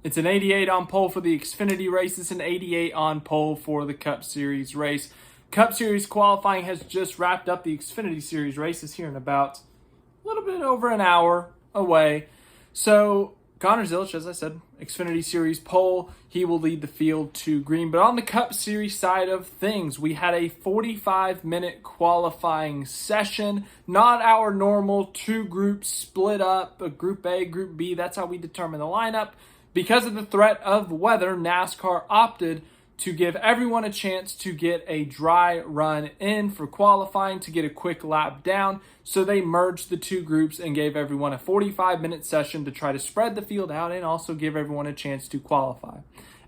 It's an 88 on pole for the Xfinity race. It's an 88 on pole for the Cup Series race. Cup Series qualifying has just wrapped up. The Xfinity Series race is here in about a little bit over an hour away. So Connor Zilisch, as I said, Xfinity Series pole, he will lead the field to green. But on the Cup Series side of things, we had a 45-minute qualifying session. Not our normal two groups split up, a Group A, Group B. That's how we determine the lineup. Because of the threat of weather, NASCAR opted to give everyone a chance to get a dry run in for qualifying, to get a quick lap down. So they merged the two groups and gave everyone a 45-minute session to try to spread the field out and also give everyone a chance to qualify.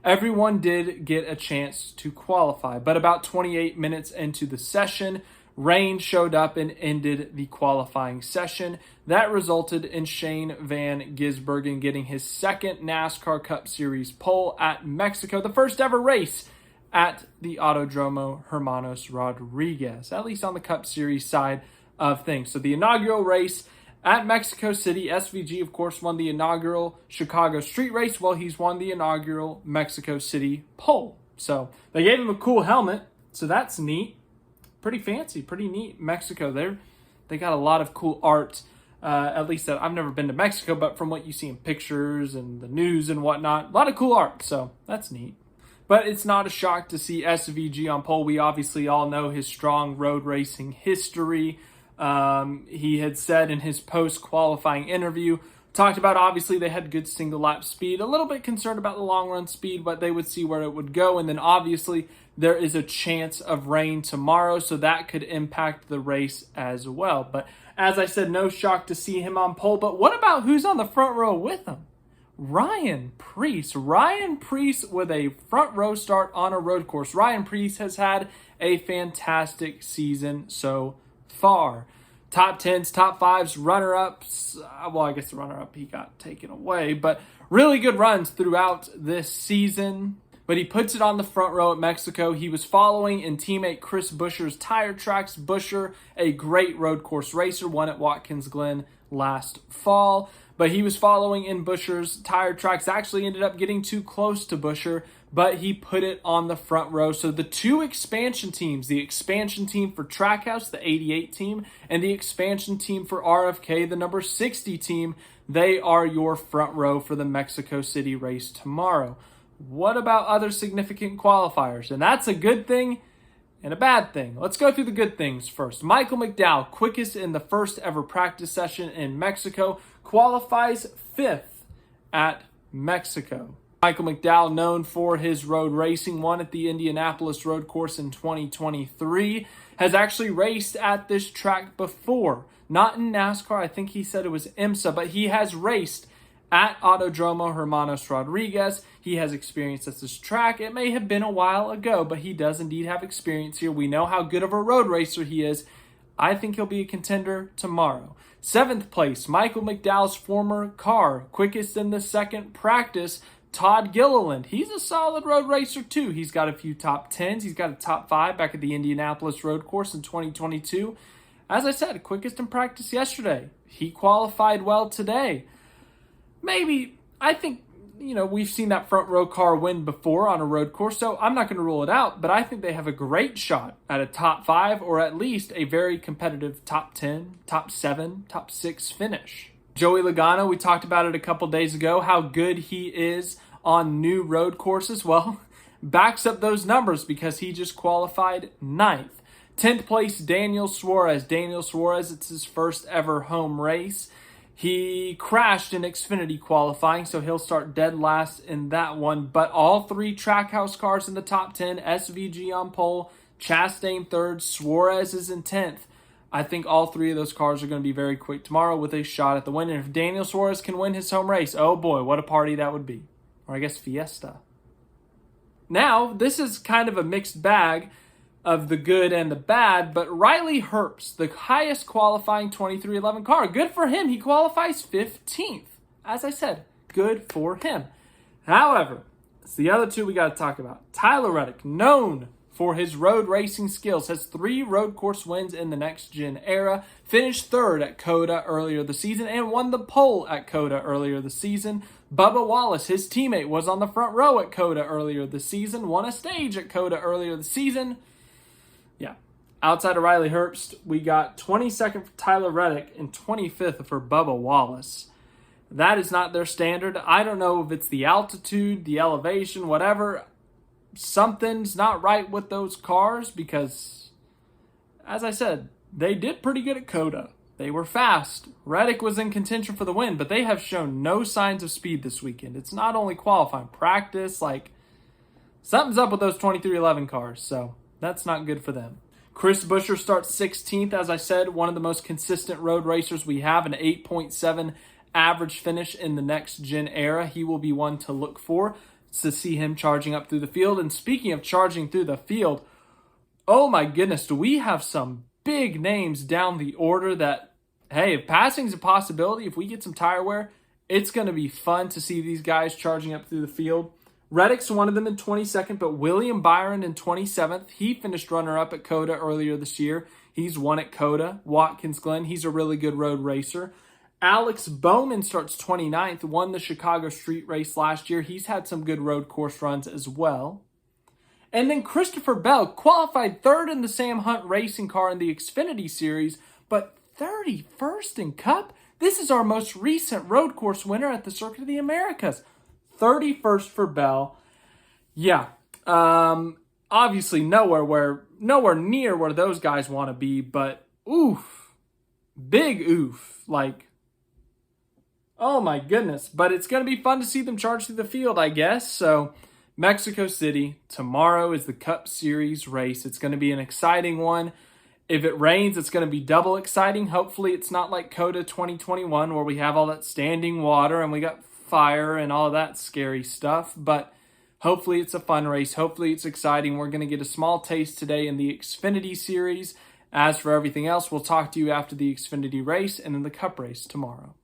Everyone did get a chance to qualify, but about 28 minutes into the session, rain showed up and ended the qualifying session. That resulted in Shane Van Gisbergen getting his second NASCAR Cup Series pole at Mexico, the first ever race at the Autodromo Hermanos Rodriguez, at least on the Cup Series side of things. So the inaugural race at Mexico City, SVG, of course, won the inaugural Chicago street race. Well, he's won the inaugural Mexico City pole. So they gave him a cool helmet, so that's neat. Pretty fancy, pretty neat. Mexico, they got a lot of cool art. At least that I've never been to Mexico, but from what you see in pictures and the news and whatnot, a lot of cool art. So that's neat. But it's not a shock to see SVG on pole. We obviously all know his strong road racing history. He had said in his post-qualifying interview, talked about obviously they had good single lap speed, a little bit concerned about the long run speed, but they would see where it would go. And then obviously there is a chance of rain tomorrow, so that could impact the race as well. But as I said, no shock to see him on pole. But what about who's on the front row with him? Ryan Preece. Ryan Preece with a front row start on a road course. Ryan Preece has had a fantastic season so far. Top 10s, top 5s, runner-ups. Well, I guess the runner-up, he got taken away. But really good runs throughout this season. But he puts it on the front row at Mexico. He was following in teammate Chris Buescher's tire tracks. Buescher, a great road course racer, won at Watkins Glen last fall. But he was following in Buescher's tire tracks. Actually ended up getting too close to Buescher, but he put it on the front row. So the two expansion teams, the expansion team for Trackhouse, the 88 team, and the expansion team for RFK, the number 60 team, they are your front row for the Mexico City race tomorrow. What about other significant qualifiers? And that's a good thing and a bad thing. Let's go through the good things first. Michael McDowell, quickest in the first ever practice session in Mexico, qualifies 5th at Mexico. Michael McDowell, known for his road racing, won at the Indianapolis road course in 2023, has actually raced at this track before. Not in NASCAR, I think he said it was IMSA, but he has raced at Autodromo Hermanos Rodriguez. He has experience at this track. It may have been a while ago, but he does indeed have experience here. We know how good of a road racer he is. I think he'll be a contender tomorrow. 7th place, Michael McDowell's former car, quickest in the second practice, Todd Gilliland. He's a solid road racer too. He's got a few top 10s. He's got a top 5 back at the Indianapolis road course in 2022. As I said, quickest in practice yesterday. He qualified well today. Maybe, I think, we've seen that front row car win before on a road course, so I'm not going to rule it out, but I think they have a great shot at a top 5 or at least a very competitive top 10, top 7, top 6 finish. Joey Logano, we talked about it a couple days ago, how good he is on new road courses. Well, backs up those numbers because he just qualified 9th. 10th place, Daniel Suarez. Daniel Suarez, it's his first ever home race. He crashed in Xfinity qualifying, so he'll start dead last in that one. But all 3 Trackhouse cars in the top 10, SVG on pole, Chastain 3rd, Suarez is in 10th. I think all 3 of those cars are going to be very quick tomorrow with a shot at the win. And if Daniel Suarez can win his home race, oh boy, what a party that would be. Or I guess fiesta. Now, this is kind of a mixed bag of the good and the bad, but Riley Herbst, the highest qualifying 2311 car, good for him. He qualifies 15th. As I said, good for him. However, it's the other 2 we got to talk about. Tyler Reddick, known for his road racing skills, has 3 road course wins in the next gen era, finished 3rd at COTA earlier this season, and won the pole at COTA earlier this season. Bubba Wallace, his teammate, was on the front row at COTA earlier this season, won a stage at COTA earlier this season. Yeah. Outside of Riley Herbst, we got 22nd for Tyler Reddick and 25th for Bubba Wallace. That is not their standard. I don't know if it's the altitude, the elevation, whatever. Something's not right with those cars because, as I said, they did pretty good at COTA. They were fast. Reddick was in contention for the win, but they have shown no signs of speed this weekend. It's not only qualifying, practice, something's up with those 2311 cars, so that's not good for them. Chris Buescher starts 16th, as I said, one of the most consistent road racers we have, an 8.7 average finish in the next gen era. He will be one to look for to see him charging up through the field. And speaking of charging through the field, oh my goodness, do we have some big names down the order that, hey, if passing's a possibility, if we get some tire wear, it's going to be fun to see these guys charging up through the field. Reddick's one of them in 22nd, but William Byron in 27th. He finished runner-up at COTA earlier this year. He's won at COTA. Watkins Glen, he's a really good road racer. Alex Bowman starts 29th, won the Chicago Street Race last year. He's had some good road course runs as well. And then Christopher Bell qualified third in the Sam Hunt racing car in the Xfinity Series, but 31st in Cup? This is our most recent road course winner at the Circuit of the Americas. 31st for Bell. Yeah, obviously nowhere near where those guys want to be, but oof, big oof, oh my goodness. But it's going to be fun to see them charge through the field, I guess. So Mexico City, tomorrow is the Cup Series race. It's going to be an exciting one. If it rains, it's going to be double exciting. Hopefully it's not like COTA 2021 where we have all that standing water and we got fire and all that scary stuff, but hopefully it's a fun race. Hopefully it's exciting. We're going to get a small taste today in the Xfinity Series. As for everything else, we'll talk to you after the Xfinity race and then the Cup race tomorrow.